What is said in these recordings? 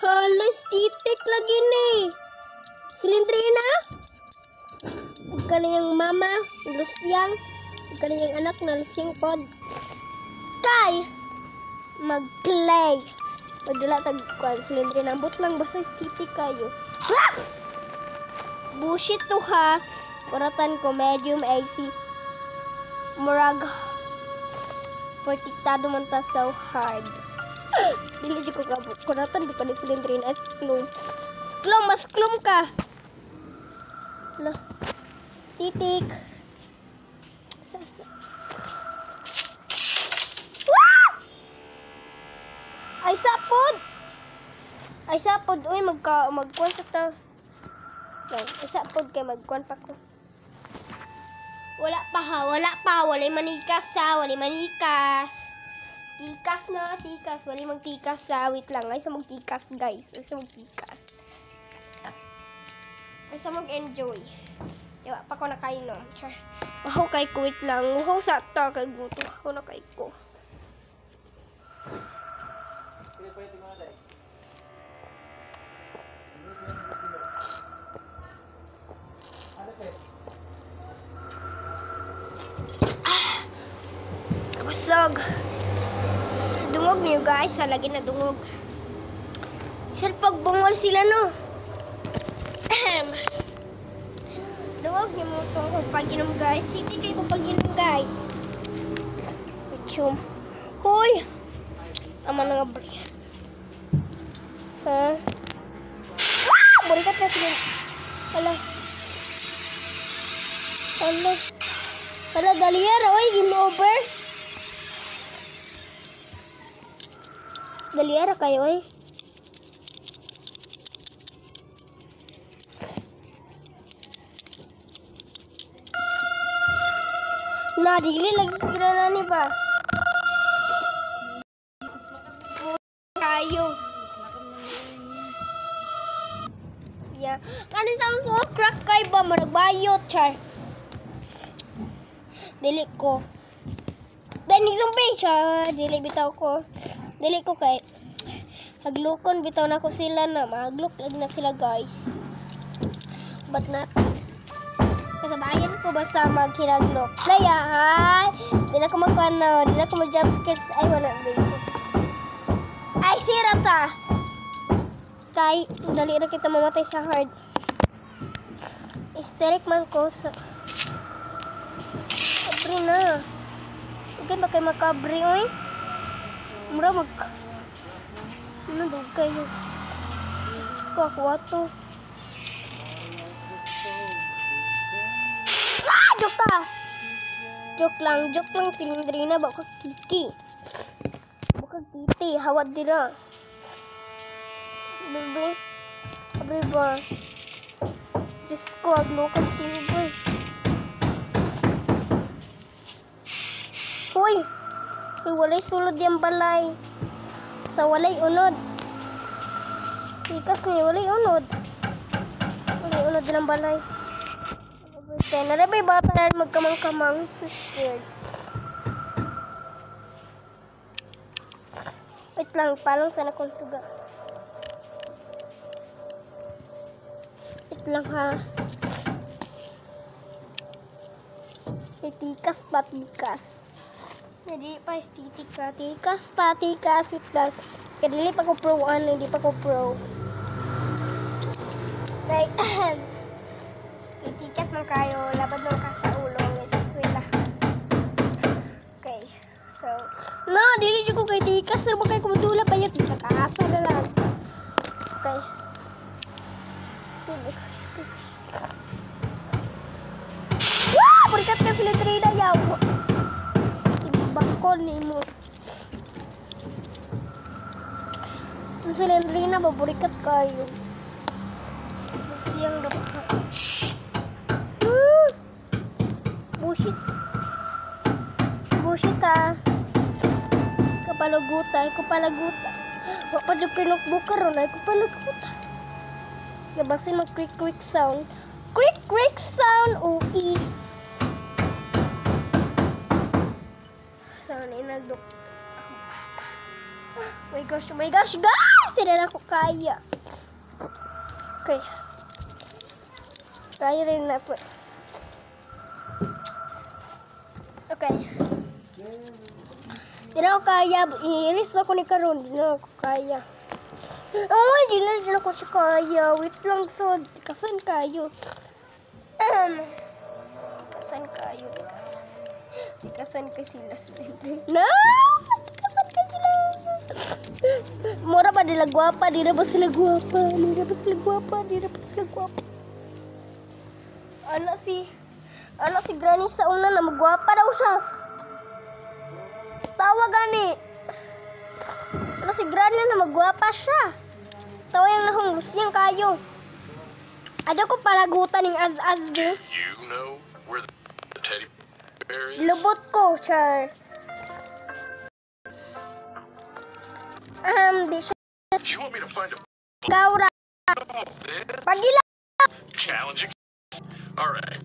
Kalas titik lagi nih. Silindrina. Kaniyang mama, lusyang. Kaniyang anak na lusyang pod. Kay mag-play. Pagdala tagkuan silindrina. Ambot lang basta titik kayo. Ah! Bullshit to ha. Kuratan ko medium AC. Murag. Portiktado man ta so hard. Dili ko kabuk. Kuratan di pa ni silindrin as klum. Klum, mas klum ka. Lah. Titik. Sasa. Wah! Ay sapod. Ay sapod. Uy, magkuan sa ta. Ay sapod kay magkuan pa ko. Wala pa ha, wala pa. Walay manikas ha, walay manikas. Tikas na, tikas. Walay magtikas ha. Wait lang, ay sa magtikas guys. Ay sa magtikas. Ay sa mag-enjoy. Diba, pa ko nakainom. Char. Wahaw kay ko, wait lang. Wahaw sa ta kay guto. Wahaw na kay ko. Busog. Dungog niyo guys, lagi na dungog. Sir, pagbungol sila no. Dungog niyo mo itong pag-inom guys. Hindi kayo pag-inom guys. Chum. Hoy! Ama na nga bri. Ha? Ah! Burikat na sila. Hala. Hala. Hala, Daliar. Oy, game over. Daliara kayo eh. Dili lagi kira ni ba? Kayo. Ya, kanin sound so crack kay ba maragbayot char. Dili ko. Dani zombie siya, dili bitaw ko. Dili ko kay haglukon bitaw na ko sila na magluk na sila guys. But not kasabayan ko basta maghinaglok. Laya ay di na ko magkano, di na ko mag-jump scares. Ay wala dili ko. Ay sira ta. Kay dali ra kita mamatay sa hard. Hysteric man ko sa abri na. Okay ba kay makabri oy? Mura mag ano daw kayo? Diyos ko, ako ato. Ah! Joke ka! Joke lang, silindrina. Baka kiki. Baka titi, hawad dira. Bebe, abri ba? Diyos ko, aglokan tinuboy. Hoy! Hoy, walay sulod yung balay. Sa walay unod. Tikas ni, walay unod. Walay unod ng balay. Narabay bata na magkamang-kamang. So scared. Wait lang, palang sana kong suga. Wait lang ha. Tikas pa, tikas. Hindi pa tikas. Tikas pa, tikas. Wait lang. Kaya dili pa ko pro, hindi pa ko pro. Like, tikas man kayo. Labad lang ka sa ulo. Wait lang. Okay. So, no, dili ko kay tikas. Pero bakay kumadula pa yun. Nakakasa na lang. Okay. Tikas. Wow! Burikat ka sila trina yaw. Bangkon ni mo. Ang silindrina, baburikat kayo. Siyang dapat. Bullshit. Bullshit ha. Kapalaguta. Kapalaguta. Wak pa dyan kinukbuka ron. Kapalaguta. Gabasin mag quick sound. Quick sound. Ui. Sound inagdok. Oh my gosh, guys! Hindi na ako kaya. Okay. Kaya rin na po. Okay. Hindi na ako kaya. Iiris ako ni Karon. Hindi na ako kaya. Oh, hindi na ako siya kaya. Wait lang, so. Kasan kayo? Kasan kayo, guys? Kasan kayo sila? No! Kasan kayo sila? Mura pa nila guwapa. Di na ba sila guwapa? Di na ba sila guwapa? Di na ba sila guwapa? Anak si Granny sa una na magwapa daw siya. Tawa gani. Anak si Granny na magwapa siya. Tawa yung nahunglusiyang kayo. Ada ko palagutan ng az-az din. You know where the teddy bear is? Lubot ko, Char. Di siya. You want me to find a Gaura. this? Pagila. Challenging. All right.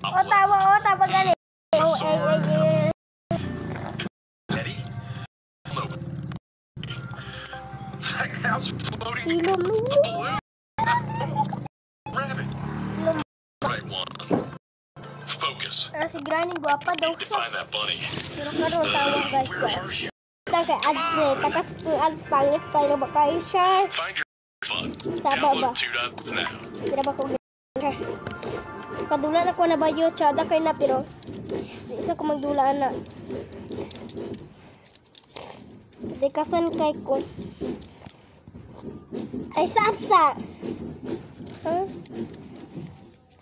O tawa gani. Teddy? No. That house floating Ilom the mo. balloon. Rabbit. Right one. Focus. Si Granny guwapa daw Need to siya. find that bunny. Pero karon tawa guys. Where are you? Kay takas ads pangit kayo ba kayo siya? Find your fun. Sa baba. Download 2 dots now. Kira ba ko kadulan ako na ba yun? Tsada kayo na pero di isa ko magdulaan na. Dekasan kay ko. Ay sasa. Ha?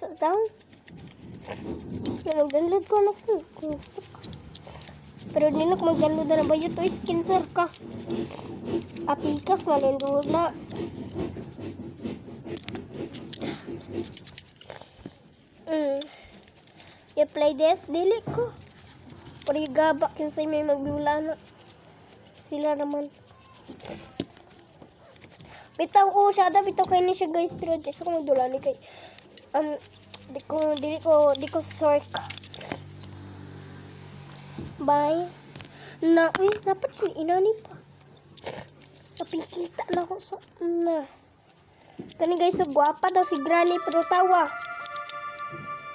Sa down? Nag-download ko na sa pero di na ko mag-download na ba yun? Ito skincer ka. Apikas malindula. You play this? Dili ko. Pari gaba kinsay may magdula na. Sila naman. Bitaw ko siya. Bitaw kayo ni siya guys. Pero di ko magdula ni kay. Di ko sork. Bye. Dapat yung inani pa. Napikita na ko sa na. Kani guys, so guwapa daw si Granny pero tawa.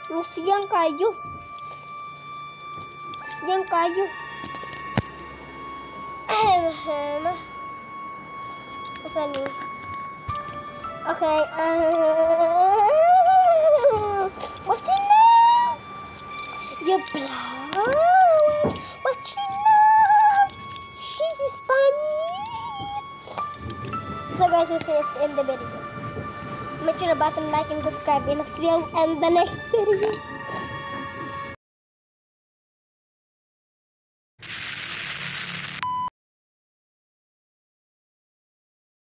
Rusiyang kayo. Rusiyang kayo. Asan ni? Okay. What's your name? You blood. What's your name? She's Spanish. So guys, this is in the video. Make sure to button like and subscribe and see you in the next video.